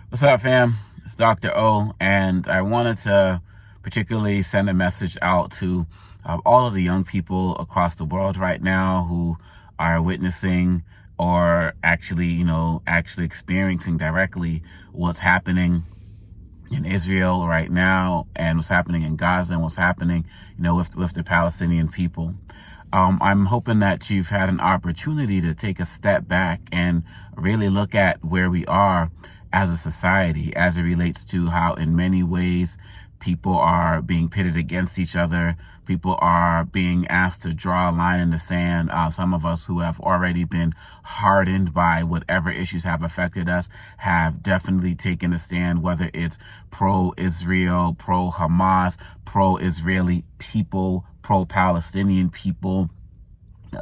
What's up, fam? It's Dr. O, and I wanted to particularly send a message out to all of the young people across the world right now who are witnessing or actually experiencing directly what's happening in Israel right now and what's happening in Gaza and what's happening, with the Palestinian people. I'm hoping that you've had an opportunity to take a step back and really look at where we are as a society as it relates to how in many ways people are being pitted against each other. People are being asked to draw a line in the sand. Some of us who have already been hardened by whatever issues have affected us have definitely taken a stand, whether it's pro-Israel, pro-Hamas, pro-Israeli people, pro-Palestinian people.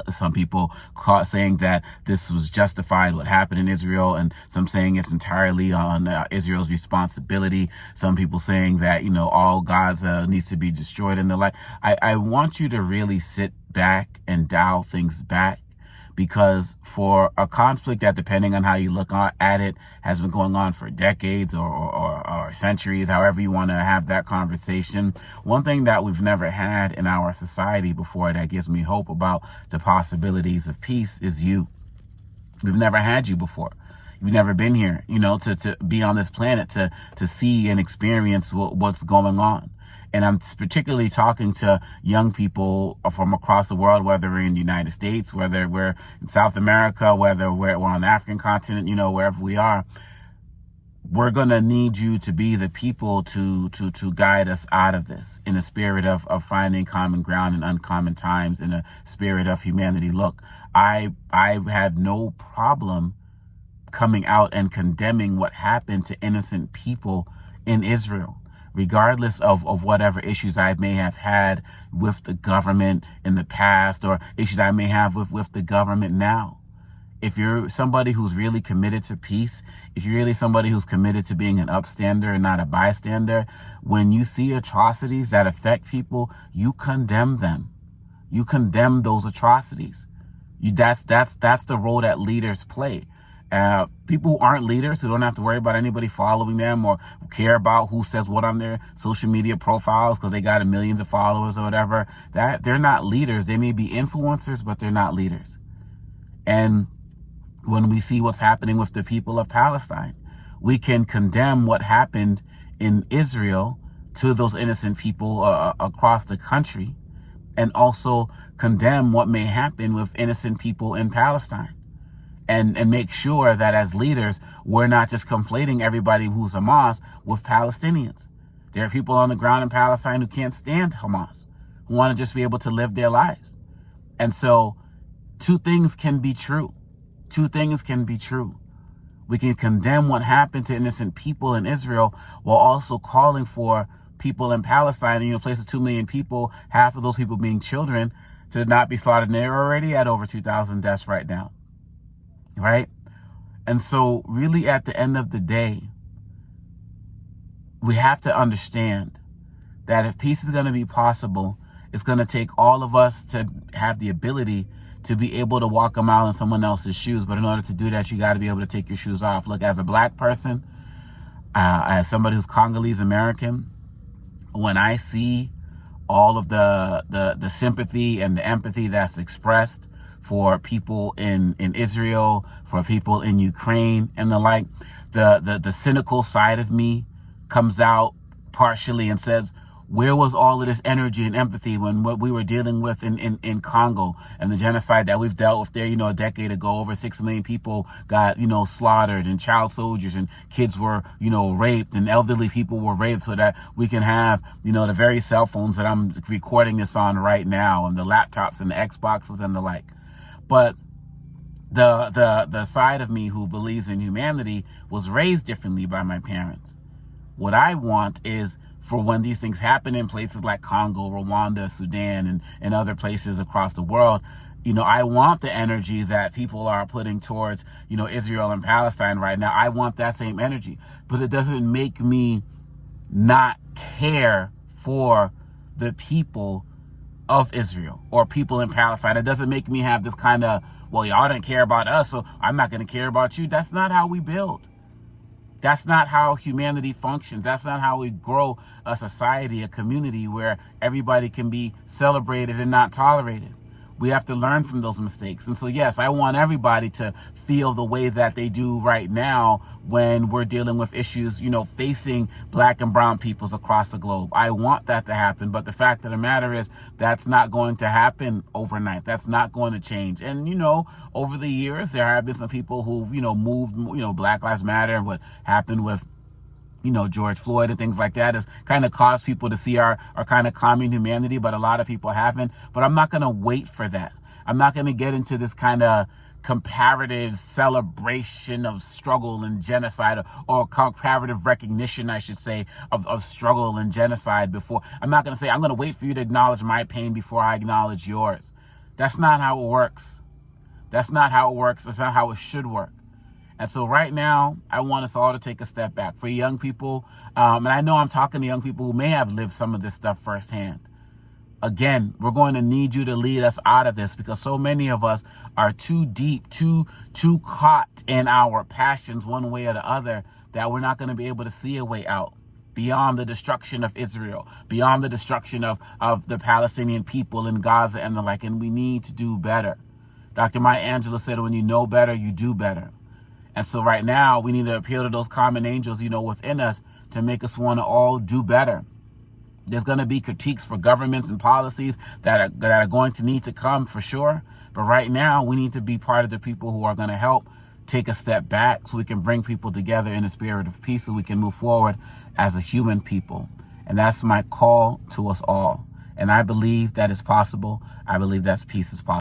Some people caught saying that this was justified, what happened in Israel, and some saying it's entirely on Israel's responsibility. Some people saying that, all Gaza needs to be destroyed and the like. I want you to really sit back and dial things back, because for a conflict that, depending on how you look at it, has been going on for decades or centuries, however you want to have that conversation, one thing that we've never had in our society before that gives me hope about the possibilities of peace is you. We've never had you before. You've never been here, to be on this planet, to see and experience what's going on. And I'm particularly talking to young people from across the world, whether we're in the United States, whether we're in South America, whether we're on the African continent, wherever we are. We're going to need you to be the people to guide us out of this in a spirit of finding common ground in uncommon times, in a spirit of humanity. Look, I have no problem coming out and condemning what happened to innocent people in Israel, regardless of whatever issues I may have had with the government in the past or issues I may have with the government now. If you're somebody who's really committed to peace, if you're really somebody who's committed to being an upstander and not a bystander, when you see atrocities that affect people, you condemn them. You condemn those atrocities. That's the role that leaders play. People who aren't leaders, who don't have to worry about anybody following them or care about who says what on their social media profiles because they got millions of followers or whatever, that they're not leaders. They may be influencers, but they're not leaders. And when we see what's happening with the people of Palestine, we can condemn what happened in Israel to those innocent people across the country, and also condemn what may happen with innocent people in Palestine. And make sure that as leaders, we're not just conflating everybody who's Hamas with Palestinians. There are people on the ground in Palestine who can't stand Hamas, who want to just be able to live their lives. And so two things can be true. Two things can be true. We can condemn what happened to innocent people in Israel while also calling for people in Palestine, a place of 2 million people, half of those people being children, to not be slaughtered. And they're already at over 2,000 deaths right now. Right? And so really at the end of the day, we have to understand that if peace is going to be possible, it's going to take all of us to have the ability to be able to walk a mile in someone else's shoes. But in order to do that, you got to be able to take your shoes off. Look, as a black person, as somebody who's Congolese American, when I see all of the sympathy and the empathy that's expressed for people in Israel, for people in Ukraine and the like, the cynical side of me comes out partially and says, where was all of this energy and empathy when what we were dealing with in Congo and the genocide that we've dealt with there, a decade ago? Over 6 million people got, slaughtered, and child soldiers and kids were, raped, and elderly people were raped, so that we can have, the very cell phones that I'm recording this on right now, and the laptops and the Xboxes and the like. But the side of me who believes in humanity was raised differently by my parents. What I want is for when these things happen in places like Congo, Rwanda, Sudan, and other places across the world, I want the energy that people are putting towards, Israel and Palestine right now. I want that same energy. But it doesn't make me not care for the people of Israel or people in Palestine. It doesn't make me have this kind of, well, y'all didn't care about us, so I'm not going to care about you. That's not how we build. That's not how humanity functions. That's not how we grow a society, a community where everybody can be celebrated and not tolerated. We have to learn from those mistakes. And so, yes, I want everybody to feel the way that they do right now when we're dealing with issues, facing black and brown peoples across the globe. I want that to happen. But the fact of the matter is that's not going to happen overnight. That's not going to change. And, over the years, there have been some people who've, moved, Black Lives Matter and what happened with George Floyd and things like that has kind of caused people to see our kind of common humanity, but a lot of people haven't. But I'm not going to wait for that. I'm not going to get into this kind of comparative celebration of struggle and genocide, or comparative recognition, I should say, of struggle and genocide before. I'm not going to say, I'm going to wait for you to acknowledge my pain before I acknowledge yours. That's not how it works. That's not how it works. That's not how it should work. And so right now, I want us all to take a step back. For young people, and I know I'm talking to young people who may have lived some of this stuff firsthand. Again, we're going to need you to lead us out of this, because so many of us are too deep, too caught in our passions one way or the other, that we're not going to be able to see a way out beyond the destruction of Israel, beyond the destruction of the Palestinian people in Gaza and the like. And we need to do better. Dr. Maya Angelou said, when you know better, you do better. And so right now, we need to appeal to those common angels, within us to make us want to all do better. There's going to be critiques for governments and policies that are going to need to come, for sure. But right now, we need to be part of the people who are going to help take a step back so we can bring people together in a spirit of peace, so we can move forward as a human people. And that's my call to us all. And I believe that is possible. I believe that peace is possible.